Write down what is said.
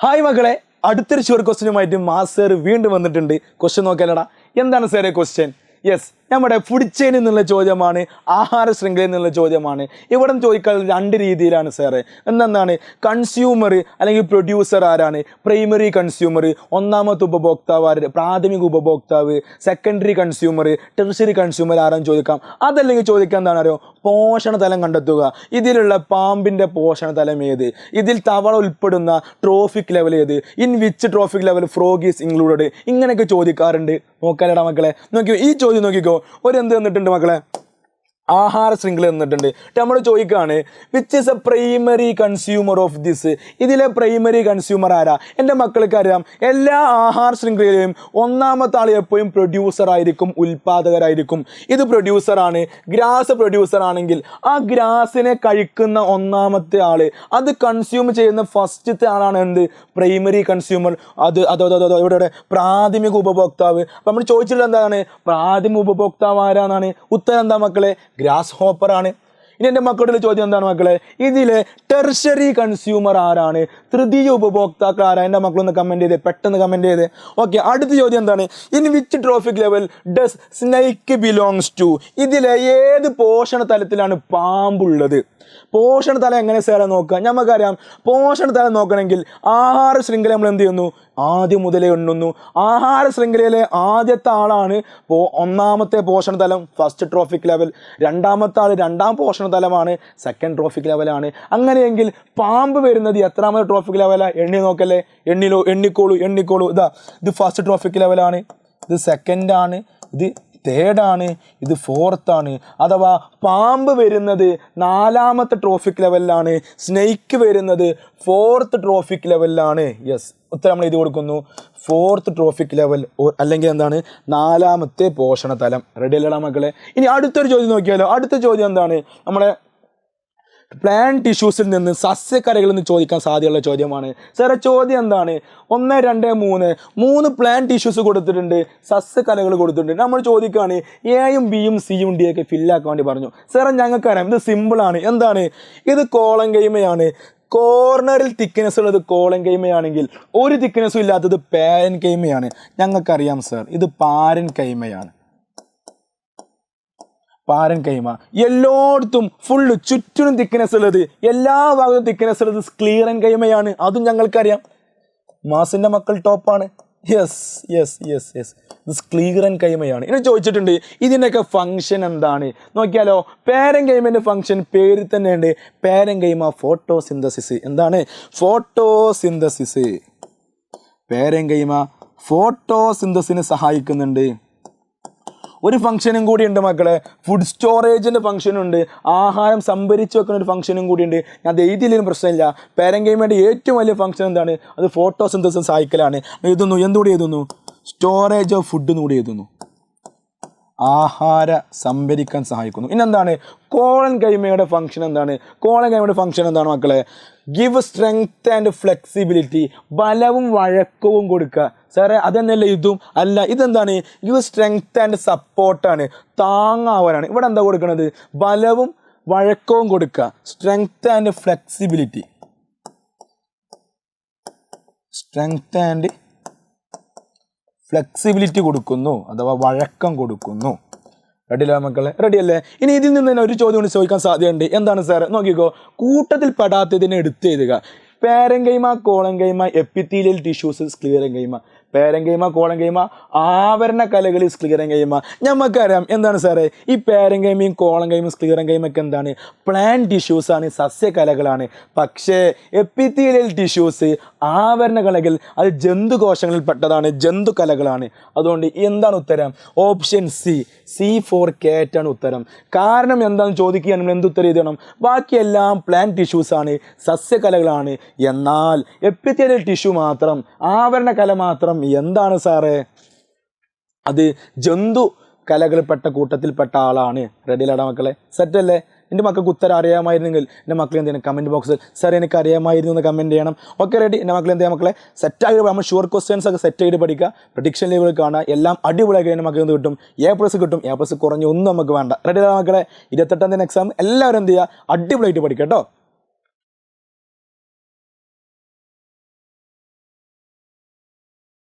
Hi മക്കളെ, അടുത്തൊരു sure ക്വസ്റ്റ്യനുമായിട്ട് master വീണ്ടും വന്നിട്ടുണ്ട്. ക്വസ്റ്റ്യൻ നോക്കാലടാ. എന്താണ് സാറേ ക്വസ്റ്റ്യൻ? യെസ്, നമ്മുടെ ഫുഡ് ചെയിൻ എന്നുള്ള ചോദ്യമാണ്, ആഹാര ശൃംഖല എന്നുള്ള ചോദ്യമാണ്. ഇവിടെ ചോദിക്കാൻ രണ്ട് രീതിയിലാണ് സാറേ. എന്താണ് കൺസ്യൂമർ അല്ലെങ്കിൽ പ്രൊഡ്യൂസർ ആരാണ്? പ്രൈമറി കൺസ്യൂമർ, ഒന്നാമത്തെ ഉപഭോക്താവ് ആര്? പ്രാഥമിക ഉപഭോക്താവ്. സെക്കൻഡറി കൺസ്യൂമർ, ടെർഷ്യറി കൺസ്യൂമർ ആരാന്ന് ചോദിക്കാം. അതല്ലെങ്കിൽ ചോദിക്കാൻ എന്താണ് അറിയോ? പോഷണ തലം കണ്ടെത്തുക. ഇതിലുള്ള പാമ്പിൻ്റെ പോഷണ തലം ഏത്? ഇതിൽ തവള ഉൾപ്പെടുന്ന ട്രോഫിക് ലെവൽ ഏത്? In which trophic level frog is included? ഇങ്ങനെയൊക്കെ ചോദിക്കാറുണ്ട്. നോക്കാലടാ മക്കളെ, നോക്കിയോ ഈ ചോദ്യം നോക്കിക്കോ. എന്ത് തന്നിട്ടുണ്ട് മക്കളെ? ആഹാര ശൃംഖല തന്നിട്ടുണ്ട്. നമ്മൾ ചോദിക്കുകയാണ് which is A primary consumer of this. ഇതിലെ പ്രൈമറി കൺസ്യൂമർ ആരാ? എൻ്റെ മക്കൾക്ക് അറിയാം, എല്ലാ ആഹാര ശൃംഖലയിലെയും ഒന്നാമത്തെ ആൾ എപ്പോഴും പ്രൊഡ്യൂസർ ആയിരിക്കും, ഉൽപാദകരായിരിക്കും. ഇത് പ്രൊഡ്യൂസറാണ്. ഗ്രാസ് പ്രൊഡ്യൂസർ ആണെങ്കിൽ ആ ഗ്രാസിനെ കഴിക്കുന്ന ഒന്നാമത്തെ ആള്, അത് കൺസ്യൂം ചെയ്യുന്ന ഫസ്റ്റത്തെ ആളാണ് എന്ത്? Primary consumer. ഇവിടെ പ്രാഥമിക ഉപഭോക്താവ്. അപ്പം നമ്മൾ ചോദിച്ചിട്ടുള്ളത് എന്താണ്? പ്രാഥമിക ഉപഭോക്താവ് ആരാന്നാണ്. ഉത്തരം എന്താ മക്കളെ? ഗ്രാസ് ഹോപ്പർ ആണ്. ഇനി എൻ്റെ മക്കളുടെ ചോദ്യം എന്താണ് മക്കളെ? ഇതിലെ ടെർഷ്യറി കൺസ്യൂമർ ആരാണ്? തൃതീയ ഉപഭോക്താക്കൾ ആരാ? എൻ്റെ മക്കളൊന്ന് കമൻറ്റ് ചെയ്ത്, പെട്ടെന്ന് കമൻറ്റ് ചെയ്ത്. ഓക്കെ, അടുത്ത ചോദ്യം എന്താണ്? In which trophic level does snake belongs to. ഇതിലെ ഏത് പോഷണ തലത്തിലാണ് പാമ്പുള്ളത്? പോഷണ തലം എങ്ങനെ സാറേ നോക്കുക? നമുക്കറിയാം, പോഷണ തലം നോക്കണമെങ്കിൽ ആഹാര ശൃംഖല നമ്മൾ എന്ത് ചെയ്യുന്നു? ആദ്യം മുതലേ എണ്ണുന്നു. ആഹാര ശൃംഖലയിലെ ആദ്യത്തെ ആളാണ് ഒന്നാമത്തെ പോഷണ തലം, ഫസ്റ്റ് ട്രോഫിക് ലെവൽ. രണ്ടാമത്തെ ആൾ രണ്ടാം പോഷണ തലമാണ്, സെക്കൻഡ് ട്രോഫിക് ലെവലാണ്. അങ്ങനെയെങ്കിൽ പാമ്പ് വരുന്നത് എത്രാമത്തെ ട്രോഫിക് ലെവലാണ്? എണ്ണി നോക്കല്ലേ, എണ്ണിക്കോളൂ. ഇത് ഫസ്റ്റ് ട്രോഫിക് ലെവലാണ്, ഇത് സെക്കൻഡ് ആണ്, ഇത് തേർഡാണ്, ഇത് ഫോർത്താണ്. അഥവാ പാമ്പ് വരുന്നത് നാലാമത്തെ ട്രോഫിക് ലെവലിലാണ്, സ്നേക്ക് വരുന്നത് ഫോർത്ത് ട്രോഫിക് ലെവലിലാണ്. യെസ്, ഉത്തരം നമ്മൾ ഇത് കൊടുക്കുന്നു. ഫോർത്ത് ട്രോഫിക് ലെവൽ, അല്ലെങ്കിൽ എന്താണ്? നാലാമത്തെ പോഷണ തലം. റെഡി അല്ലടാ മക്കളെ? ഇനി അടുത്തൊരു ചോദ്യം നോക്കിയാലോ. അടുത്ത ചോദ്യം എന്താണ്? നമ്മുടെ പ്ലാന്റ് ടിഷ്യൂസിൽ നിന്ന് സസ്യക്കലകളിൽ നിന്ന് ചോദിക്കാൻ സാധ്യതയുള്ള ചോദ്യമാണ്. സാറേ ചോദ്യം എന്താണ്? 1, 2, 3 പ്ലാന്റ് ടിഷ്യൂസ് കൊടുത്തിട്ടുണ്ട്, സസ്യക്കലകൾ കൊടുത്തിട്ടുണ്ട്. നമ്മൾ ചോദിക്കുകയാണ് എയും ബിയും സിയും ഡി ഒക്കെ ഫില്ലാക്കാൻ വേണ്ടി പറഞ്ഞു. സാറേ ഞങ്ങൾക്കറിയാം, ഇത് സിമ്പിളാണ്. എന്താണ് ഇത്? കോളം കൈമയാണ്. കോർണറിൽ തിക്നെസ് ഉള്ളത് കോളം കൈമയാണെങ്കിൽ ഒരു തിക്നെസ്സും ഇല്ലാത്തത് പാരൻ കൈമയാണ്. ഞങ്ങൾക്കറിയാം സാർ, ഇത് പാരൻ കൈമയാണ്. പാരൻ കൈമ. എല്ലായിടത്തും ഫുള്ള് ചുറ്റിനും തിക്നെസ് ഉള്ളത്, എല്ലാ ഭാഗത്തും തിക്നെസ് ഉള്ളത് സ്ക്ലീറൻ കൈമയാണ്. അതും ഞങ്ങൾക്കറിയാം. മാസിൻ്റെ മക്കൾ ടോപ്പാണ്. യെസ് ഇത് സ്ക്ലീറൻ കൈമയാണ്. ഇനി ചോദിച്ചിട്ടുണ്ട് ഇതിൻ്റെയൊക്കെ ഫങ്ഷൻ എന്താണ്? നോക്കിയാലോ. പാരൻ കൈമേൻ്റെ ഫങ്ഷൻ പേരിൽ തന്നെ ഉണ്ട്. പാരൻ കൈമ ഫോട്ടോസിന്തസിസ്. എന്താണ്? ഫോട്ടോസിന്തസിസ്. പാരൻ കൈമ ഫോട്ടോസിന്തസിന് സഹായിക്കുന്നുണ്ട്. ഒരു ഫംഗ്ഷനും കൂടി ഉണ്ട് മക്കളെ, ഫുഡ് സ്റ്റോറേജിൻ്റെ ഫംഗ്ഷനുണ്ട്. ആഹാരം സംഭരിച്ച് വെക്കുന്ന ഒരു ഫംഗ്ഷനും കൂടി ഉണ്ട്. ഞാൻ അത് എഴുതിയില്ലെങ്കിലും പ്രശ്നമില്ല. പാരൻകൈമയുടെ ഏറ്റവും വലിയ ഫംഗ്ഷൻ എന്താണ്? അത് ഫോട്ടോസിന്തസിസ് സഹായിക്കലാണ്. എഴുതുന്നു. എന്തുകൂടി എഴുതുന്നു? സ്റ്റോറേജ് ഓഫ് ഫുഡ് എന്നുകൂടി എഴുതുന്നു. ആഹാര സംഭരിക്കാൻ സഹായിക്കുന്നു. ഇന്നെന്താണ് കോളൻ കൈമയുടെ ഫംഗ്ഷൻ? എന്താണ് കോളൻ കൈമയുടെ ഫംഗ്ഷൻ? എന്താണ് മക്കളെ? Give strength and flexibility. ബലവും വഴക്കവും കൊടുക്കുക. സാറേ അതെന്നല്ല ഇതും? അല്ല, ഇതെന്താണ്? ഗിവ് സ്ട്രെങ്ത് ആൻഡ് സപ്പോർട്ടാണ്, താങ്ങാവാനാണ്. ഇവിടെ എന്താ കൊടുക്കുന്നത്? ബലവും വഴക്കവും കൊടുക്കുക. Strength and flexibility. Strength and flexibility കൊടുക്കുന്നു, അഥവാ വഴക്കം കൊടുക്കുന്നു. റെഡിയല്ലേ മക്കളെ? റെഡിയല്ലേ? ഇനി ഇതിൽ നിന്ന് തന്നെ ഒരു ചോദ്യം കൊണ്ട് ചോദിക്കാൻ സാധ്യതയുണ്ട്. എന്താണ് സാർ? നോക്കിക്കോ. കൂട്ടത്തിൽ പെടാത്തതിനെ എടുത്ത് എഴുതുക. പാരൻകൈമ, കോളൻകൈമ, എപ്പിത്തീലിയൽ ടിഷ്യൂസ്, സ്ക്ലീറൻ കൈമ. പാരൻകൈമ, കോളൻകൈമ, ആവരണ കലകളിൽ സ്ക്ലീറൻ കൈമ. നമുക്കറിയാം എന്താണ് സാറേ ഈ പാരൻകൈമയും കോളൻകൈമയും സ്ക്ലീറൻ കൈമയൊക്കെ എന്താണ്? പ്ലാന്റ് ടിഷ്യൂസ് ആണ്, സസ്യകലകളാണ്. പക്ഷേ എപ്പിത്തീലിയൽ ടിഷ്യൂസ്, ആവരണ കലകൾ, അത് ജന്തുകോശങ്ങളിൽ പെട്ടതാണ്, ജന്തുകലകളാണ്. അതുകൊണ്ട് എന്താണ് ഉത്തരം? ഓപ്ഷൻ സി ഫോർ കാറ്റ് ആണ് ഉത്തരം. കാരണം എന്താണെന്ന് ചോദിക്കുകയാണ്, നമ്മൾ എന്തുത്തരം എഴുതണം? ബാക്കിയെല്ലാം പ്ലാന്റ് ടിഷ്യൂസ് ആണ്, സസ്യകലകളാണ്. എന്നാൽ എപ്പിത്തീലിയൽ ടിഷ്യൂ മാത്രം, ആവരണ കല മാത്രം എന്താണ് സാറേ? അത് ജന്തു കലകളിൽപ്പെട്ട കൂട്ടത്തിൽപ്പെട്ട ആളാണ്. റെഡിയിലാടാ മക്കളെ? സെറ്റല്ലേ? എൻ്റെ മക്കൾക്ക് ഉത്തരം അറിയാമായിരുന്നെങ്കിൽ എൻ്റെ മക്കൾ എന്ത് ചെയ്യണം? കമൻറ്റ് ബോക്സിൽ സാർ എനിക്ക് അറിയാമായിരുന്നു എന്ന് കമൻറ്റ് ചെയ്യണം. Okay ready? എൻ്റെ മക്കൾ എന്ത് ചെയ്യാം മക്കളെ? സെറ്റായി നമ്മൾ ഷുവർ ക്വസ്റ്റ്യൻസ് ഒക്കെ സെറ്റ് ചെയ്ത് പഠിക്കുക. പ്രഡിക്ഷൻ ലെവൽ കാണുക. എല്ലാം അടിപൊളിയാക്കി എൻ്റെ മക്കൾക്ക് എന്ത് കിട്ടും? A+ കിട്ടും. A+ കുറഞ്ഞ് ഒന്നും നമുക്ക് വേണ്ട. റെഡിയിലാ മക്കളെ? 28ാം തീയതി എക്സാം എല്ലാവരും എന്ത് ചെയ്യുക? അടിപൊളിയായിട്ട് പഠിക്കുക കേട്ടോ.